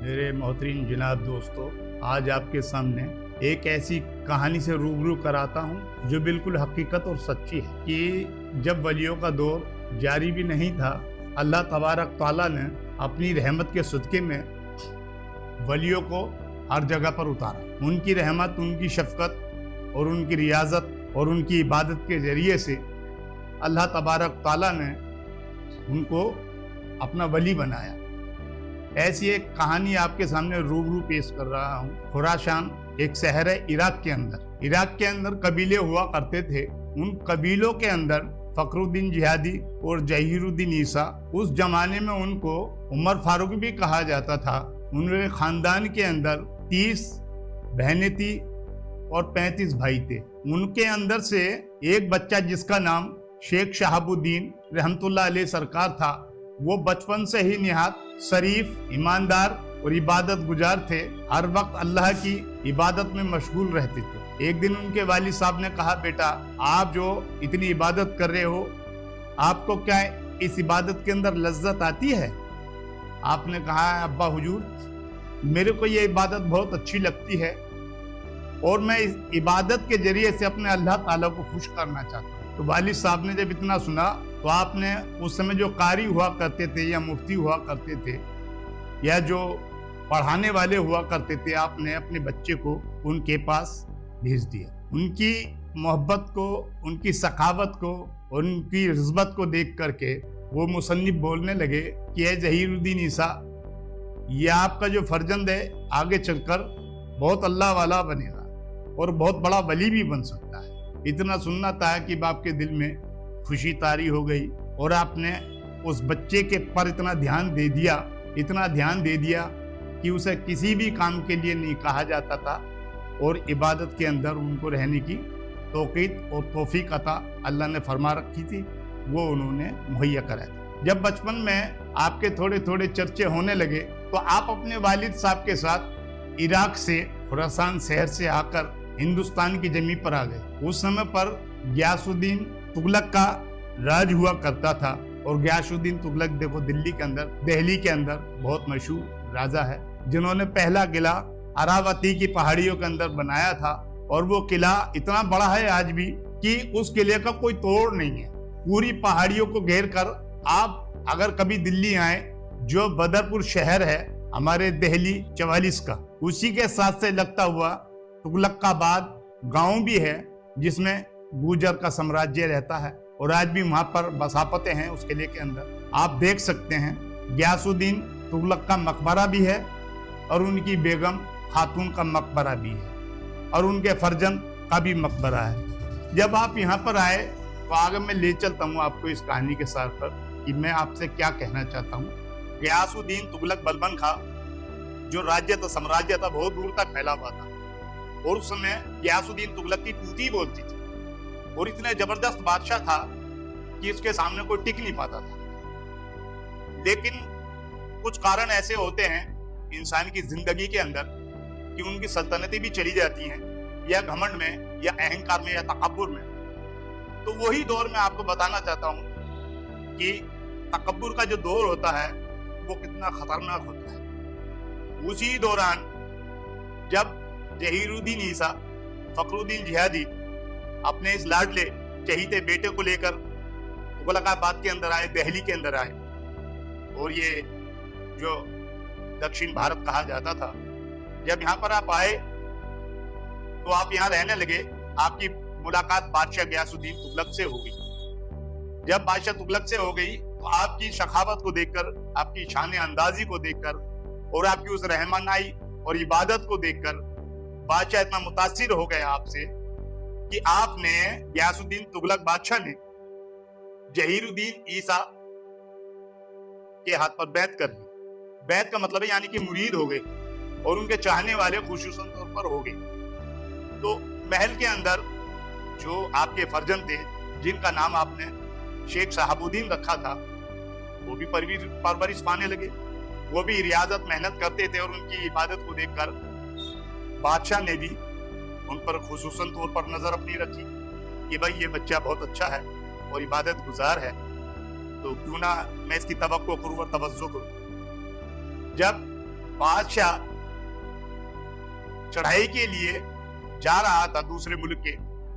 मेरे मोहतरम जनाब दोस्तों, आज आपके सामने एक ऐसी कहानी से रूबरू कराता हूँ जो बिल्कुल हकीकत और सच्ची है कि जब वलियों का दौर जारी भी नहीं था, अल्लाह तबारक ताला ने अपनी रहमत के सदक़े में वलियों को हर जगह पर उतारा। उनकी रहमत, उनकी शफकत और उनकी रियाजत और उनकी इबादत के ज़रिए से अल्लाह तबारक ताला ने उनको अपना वली बनाया। ऐसी एक कहानी आपके सामने रूबरू पेश कर रहा हूँ। खुरासान एक शहर है इराक के अंदर। इराक के अंदर कबीले हुआ करते थे। उन कबीलों के अंदर फखरुद्दीन जिहादी और जहीरुद्दीन ईसा, उस जमाने में उनको उमर फारूक भी कहा जाता था। उनके खानदान के अंदर 30 बहनें थी और 35 भाई थे। उनके अंदर से एक बच्चा जिसका नाम शेख शहाबुद्दीन रहमतुल्लाह अलैह सरकार था, वो बचपन से ही निहायत शरीफ, ईमानदार और इबादत गुजार थे। हर वक्त अल्लाह की इबादत में मशगूल रहते थे। एक दिन उनके वालिद साहब ने कहा, बेटा आप जो इतनी इबादत कर रहे हो, आपको क्या इस इबादत के अंदर लज्जत आती है? आपने कहा, अब्बा हुजूर, मेरे को ये इबादत बहुत अच्छी लगती है और मैं इस इबादत के जरिए से अपने अल्लाह ताला को खुश करना चाहता हूँ। तो वालिद साहब ने जब इतना सुना तो आपने उस समय जो कारी हुआ करते थे या मुफ्ती हुआ करते थे या जो पढ़ाने वाले हुआ करते थे, आपने अपने बच्चे को उनके पास भेज दिया। उनकी मोहब्बत को, उनकी सखावत को और उनकी रिज़बत को देख करके वो मुसन्निफ बोलने लगे कि ए जहीरुद्दीन ईसा, ये आपका जो फर्जंद है आगे चलकर बहुत अल्लाह वाला बनेगा और बहुत बड़ा वली भी बन सकता है। इतना सुनना था कि बाप के दिल में खुशी तारी हो गई और आपने उस बच्चे के पर इतना ध्यान दे दिया कि उसे किसी भी काम के लिए नहीं कहा जाता था और इबादत के अंदर उनको रहने की तौकीद और तौफीक अता अल्लाह ने फरमा रखी थी, वो उन्होंने मुहैया कराया। जब बचपन में आपके थोड़े थोड़े चर्चे होने लगे तो आप अपने वालिद साहब के साथ इराक से, खुरासान शहर से आकर हिंदुस्तान की जमीन पर आ गए। उस समय पर गियासुद्दीन तुगलक का राज हुआ करता था और गियासुद्दीन तुगलक देखो दिल्ली के अंदर बहुत मशहूर राजा है, जिन्होंने पहला किला अरावती की पहाड़ियों के अंदर बनाया था और वो किला इतना बड़ा है आज भी कि उस किले का कोई तोड़ नहीं है। पूरी पहाड़ियों को घेर कर आप अगर कभी दिल्ली आए, जो बदरपुर शहर है हमारे दिल्ली 44 का, उसी के साथ से लगता हुआ तुगलकाबाद गांव भी है जिसमें गुजर का साम्राज्य रहता है और आज भी वहां पर बसापतें हैं। उस किले के अंदर आप देख सकते हैं गियासुद्दीन तुगलक का मकबरा भी है और उनकी बेगम खातून का मकबरा भी है और उनके फर्जंद का भी मकबरा है। जब आप यहाँ पर आए तो आगे मैं ले चलता हूँ आपको इस कहानी के साथ पर कि मैं आपसे क्या कहना चाहता हूँ। गियासुद्दीन तुगलक बलबन का जो राज्य था, साम्राज्य था, बहुत दूर तक फैला हुआ था और उस समय गियासुद्दीन तुगलक की तूती बोलती थी और इतने जबरदस्त बादशाह था कि इसके सामने कोई टिक नहीं पाता था। लेकिन कुछ कारण ऐसे होते हैं इंसान की जिंदगी के अंदर कि उनकी सल्तनतें भी चली जाती हैं, या घमंड में या अहंकार में या तकब्बुर में। तो वही दौर में आपको बताना चाहता हूं कि तकब्बुर का जो दौर होता है वो कितना खतरनाक होता है। उसी दौरान जब जहीरुद्दीन ईसा, फखरुद्दीन जिहादी अपने इस लाडले चहीते बेटे को लेकर तुगलकाबाद के अंदर आए, दिल्ली के अंदर आए, और ये जो दक्षिण भारत कहा जाता था, जब यहाँ पर आप आए तो आप यहाँ रहने लगे। आपकी मुलाकात बादशाह गियासुद्दीन तुगलक से हो गई। जब बादशाह तुगलक से हो गई तो आपकी सखावत को देखकर, आपकी शान अंदाजी को देखकर और आपकी उस रहमानाई और इबादत को देखकर बादशाह इतना मुतासिर हो गया आपसे कि आपने, गियासुद्दीन तुगलक बादशाह ने जहीरुद्दीन ईसा के हाथ पर बैत कर ली। बैत का मतलब है यानी कि मुरीद हो गए और उनके चाहने वाले खुसूसन तौर पर हो गए। तो महल के अंदर जो आपके फर्जंद थे, जिनका नाम आपने शेख शहाबुद्दीन रखा था, वो भी परवरिश पाने लगे। वो भी रियाजत मेहनत करते थे और उनकी इबादत को देखकर बादशाह ने भी उन पर खुसूसन तौर पर नजर अपनी रखी कि भाई ये बच्चा बहुत अच्छा है और इबादत गुजार है, तो क्यों ना मैं इसकी तवक्को करूं और तवज्जो करूं। जब बादशाह चढ़ाई के लिए जा रहा था दूसरे मुल्क के,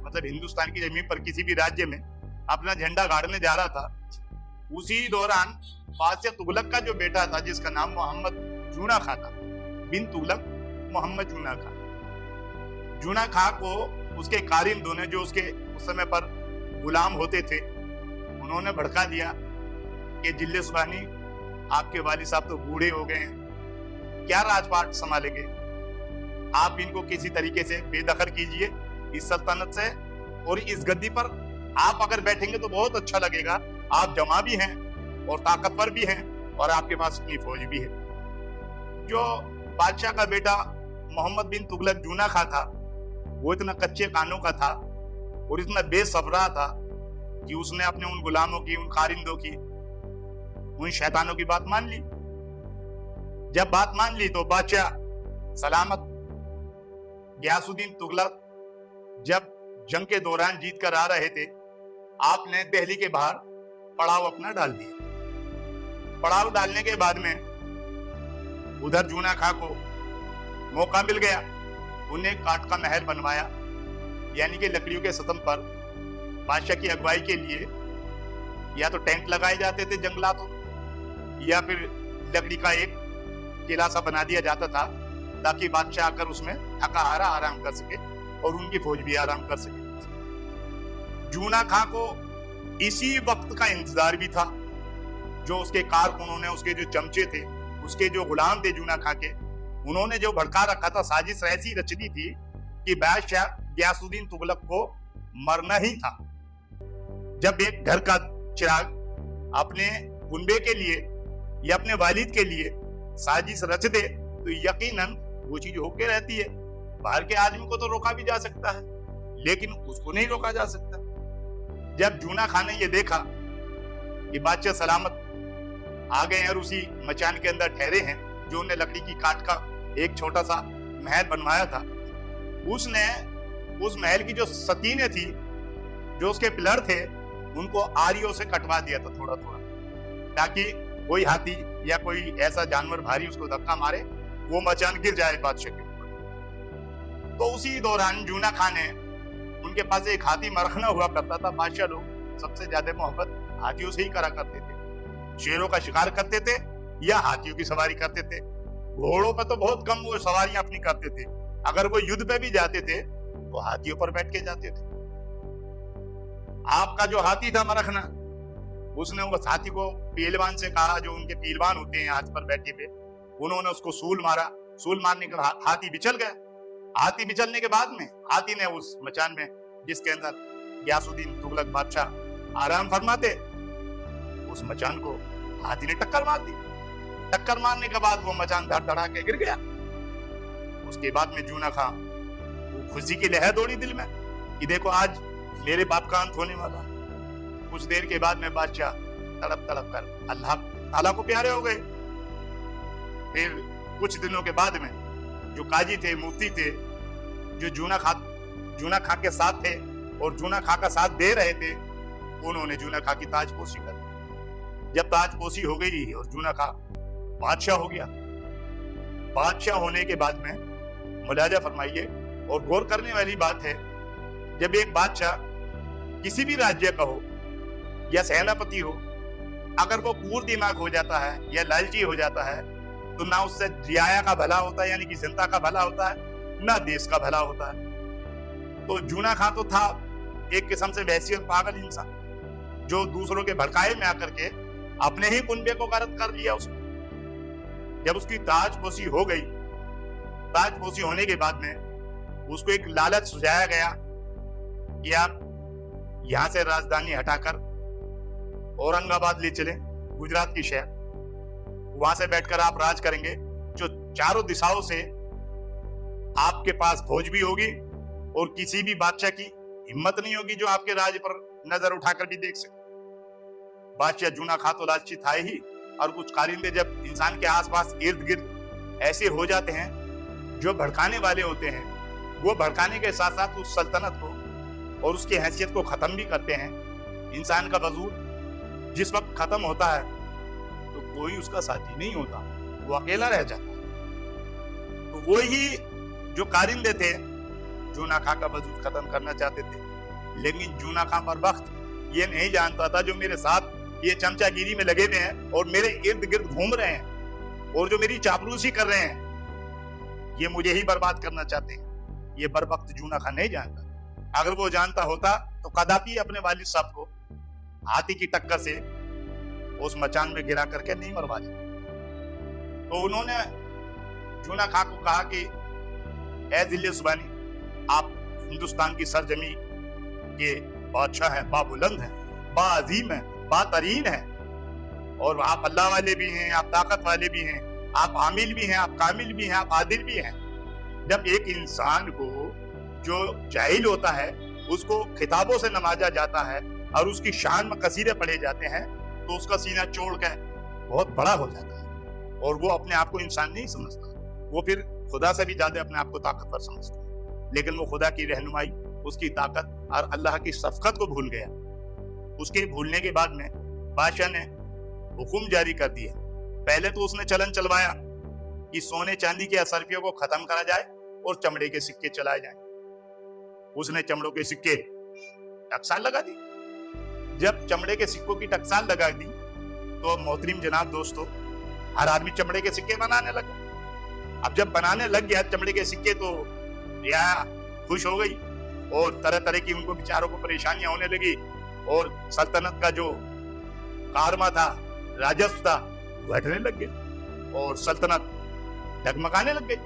मतलब हिंदुस्तान की जमीन पर किसी भी राज्य में अपना झंडा गाड़ने जा रहा था। उसी दौरान बादशाह तुगलक का जो बेटा था, जिसका नाम मोहम्मद जूना खां था, बिन तुगलक मोहम्मद जूना खां, जूना खां को उसके कारिंदों ने, जो उसके उस समय पर गुलाम होते थे, उन्होंने भड़का दिया कि जिले सुबानी, आपके वालिद साहब तो बूढ़े हो गए हैं, क्या राजपाट संभालेंगे, आप इनको किसी तरीके से बेदखल कीजिए इस सल्तनत से, और इस गद्दी पर आप अगर बैठेंगे तो बहुत अच्छा लगेगा, आप जमा भी हैं और ताकतवर भी हैं और आपके पास अपनी फौज भी है। जो बादशाह का बेटा मोहम्मद बिन तुगलक जूना खां था, वो इतना कच्चे कानों का था और इतना बेसब्रा था कि उसने अपने उन गुलामों की, उन कारिंदों की, उन शैतानों की बात मान ली। जब बात मान ली तो बादशाह सलामत गयासुद्दीन तुगलक जब जंग के दौरान जीत कर आ रहे थे, आपने दिल्ली के बाहर पड़ाव अपना डाल दिया। पड़ाव डालने के बाद में उधर जूना खां को मौका मिल गया, उन्हें काठ का महल बनवाया, यानी कि लकड़ियों के सतम पर बादशाह की अगुवाई के लिए या तो टेंट लगाए जाते थे जंगलातों, या फिर लकड़ी का एक किला सा बना दिया जाता था ताकि बादशाह आकर उसमें थका हारा आराम कर सके और उनकी फौज भी आराम कर सके। जूना खां को इसी वक्त का इंतजार भी था। जो उसके कारकुनों ने, उसके जो चमचे थे, उसके जो गुलाम थे जूना खां के, उन्होंने जो भड़का रखा था, साजिश ऐसी रचनी थी कि बादशाह गयासुद्दीन तुगलक को मरना ही था। जब एक घर का चिराग अपने कुनबे के लिए या अपने वालिद के लिए साजिश रच दे तो यकीनन वो चीज होके रहती है। बाहर के आदमी को तो रोका भी जा सकता है, लेकिन उसको नहीं रोका जा सकता। जब जूना खां ने ये देखा कि बादशाह सलामत आ गए हैं और उसी मचान के अंदर ठहरे हैं, जो उन्हें लकड़ी की काट का एक छोटा सा महल बनवाया था, उसने उस महल की जो सतीनें थी, जो उसके पिलर थे, उनको आरियों से कटवा दिया था थोड़ा थोड़ा, ताकि कोई हाथी या कोई ऐसा जानवर भारी उसको धक्का मारे, वो मचान गिर जाए बादशाह के ऊपर। तो उसी दौरान जूना खां ने, उनके पास एक हाथी मरखना हुआ करता था। बादशाह लोग सबसे ज्यादा मोहब्बत हाथियों से ही करा करते थे, शेरों का शिकार करते थे या हाथियों की सवारी करते थे। घोड़ों पर तो बहुत कम वो सवारियां अपनी करते थे, अगर वो युद्ध पे भी जाते थे तो हाथियों पर बैठ के जाते थे। आपका जो हाथी था मरखना, उसने उस हाथी को पहलवान से कहा, जो उनके पहलवान होते हैं हाथ पर बैठे हुए, उन्होंने उसको सूल मारा। सूल मारने के बाद हाथी बिचल गया। हाथी बिचलने के बाद में हाथी ने उस मचान में, जिसके अंदर गयासुद्दीन तुगलक बादशाह आराम फरमाते, उस मचान को हाथी ने टक्कर मार दी। टक्कर मारने के बाद वो मचान धड़ के गिर गया। उसके बाद में जूना खां वो खुशी की लहर दौड़ी दिल में कि देखो आज मेरे बाप का अंत होने वाला है। कुछ देर के बाद में बादशाह तड़प तड़प कर अल्लाह ताला को प्यारे हो गए। फिर कुछ दिनों के बाद में जो काजी थे, मुफ्ती थे, जो जूना खां के साथ थे और जूना खां का साथ दे रहे थे, उन्होंने जूना खां की ताजपोशी कर दी। जब ताजपोशी हो गई और जूना खां बादशाह हो गया, बादशाह होने के बाद में मुलाजा फरमाइए, और गौर करने वाली बात है, जब एक बादशाह किसी भी राज्य का हो या सेनापति हो, अगर वो कूर दिमाग हो जाता है या लालची हो जाता है, तो ना उससे रियाया का भला होता है, यानी कि जनता का भला होता है, ना देश का भला होता है। तो जूना खां तो था एक किस्म से वैसी और पागल इंसान, जो दूसरों के भड़काए में आकर के अपने ही कुनबे को गलत कर लिया उसने। जब उसकी ताजपोशी हो गई, ताजपोशी होने के बाद में उसको एक लालच सुझाया गया कि आप यहां से राजधानी हटाकर औरंगाबाद ले चलें, गुजरात की शहर, वहां से बैठकर आप राज करेंगे, जो चारों दिशाओं से आपके पास फौज भी होगी और किसी भी बादशाह की हिम्मत नहीं होगी जो आपके राज्य पर नजर उठाकर भी देख सके। बादशाह जूना खां तो लालची था ही, और कुछ कारिंदे जब इंसान के आसपास इर्द गिर्द ऐसे हो जाते हैं जो भड़काने वाले होते हैं, वो भड़काने के साथ साथ उस सल्तनत को और उसकी हैसियत को खत्म भी करते हैं। इंसान का वजूद जिस वक्त खत्म होता है तो कोई उसका साथी नहीं होता, वो अकेला रह जाता है। वही जो कारिंदे थे जूना खां का वजूद खत्म करना चाहते थे, लेकिन जूना खां पर वक्त ये नहीं जानता था जो मेरे साथ ये चमचागिरी में लगे हुए हैं और मेरे इर्द गिर्द घूम रहे हैं और जो मेरी चापलूसी कर रहे हैं, ये मुझे ही बर्बाद करना चाहते हैं। ये बर वक्त जूना खां नहीं जानता। अगर वो जानता होता तो कदापि अपने वालिद साहब को हाथी की टक्कर से उस मचान में गिरा करके नहीं मरवा देता। तो उन्होंने जूना खां को कहा कि ए दिल्ली सुबानी, आप हिंदुस्तान की सरजमी के बादशाह हैं, बाबुलंद हैं, बाअजीम हैं, बातरीन हैं, और आप अल्लाह वाले भी हैं, आप ताकत वाले भी हैं, आप आमिल भी हैं, आप कामिल भी हैं, आप आदिल भी हैं। जब एक इंसान को जो जाहिल होता है उसको खिताबों से नवाजा जाता है और उसकी शान में कसीरे पढ़े जाते हैं तो उसका सीना चोड़ कर बहुत बड़ा हो जाता है और वो अपने आप को इंसान नहीं समझता, वो फिर खुदा से भी ज्यादा अपने आप को ताकतवर समझता है। लेकिन वो खुदा की रहनुमाई, उसकी ताकत और अल्लाह की शफकत को भूल गया। उसके भूलने के बाद में बादशाह ने हुक्म जारी कर दिया। पहले तो उसने चलन चलवाया कि सोने चांदी के असरफियों को खत्म करा जाए और चमड़े के सिक्के चलाए जाएं। उसने चमड़ों के सिक्के टकसाल लगा दी। जब चमड़े के सिक्कों की टकसाल लगा दी तो मोहतरम जनाब दोस्तों, हर आदमी चमड़े के सिक्के बनाने लगा। अब जब बनाने लग गया चमड़े के सिक्के तो रियाया खुश हो गई और तरह तरह की उनको बेचारों को परेशानियां होने लगी और सल्तनत का जो कारमा था, राजस्व था, घटने लग गया और सल्तनत डगमगाने लग गई।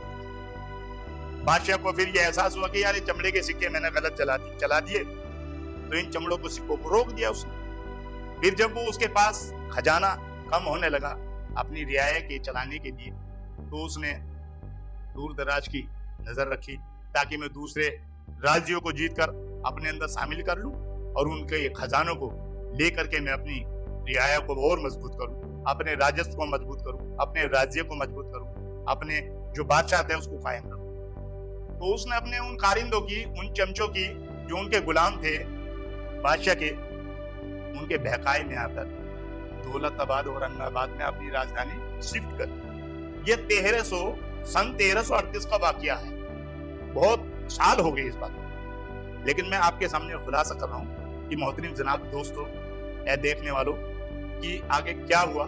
बादशाह को फिर यह एहसास हुआ कि यार ये चमड़े के सिक्के मैंने गलत चला दिए, तो इन चमड़ों को सिक्कों को रोक दिया उसने। फिर जब वो उसके पास खजाना कम होने लगा अपनी रियाया के चलाने के लिए, तो उसने दूर दराज की नजर रखी ताकि मैं दूसरे राज्यों को जीतकर अपने अंदर शामिल कर लूं और उनके खजानों को लेकर के मैं अपनी रियाया को और मजबूत करूं, अपने राजस्व को मजबूत करूं, अपने राज्य को मजबूत करूं, अपने जो बादशाह थे उसको कायम करूं। तो उसने अपने उन कारिंदों की, उन चमचों की जो उनके गुलाम थे बादशाह के, उनके बहकाए में आकर दौलताबाद और औरंगाबाद में अपनी राजधानी शिफ्ट कर। ये 1338 का वाकया है। बहुत साल हो गए इस बात में, लेकिन मैं आपके सामने खुलासा कर रहा हूं कि मोहतरम जनाब दोस्तों, ए देखने वालों, कि आगे क्या हुआ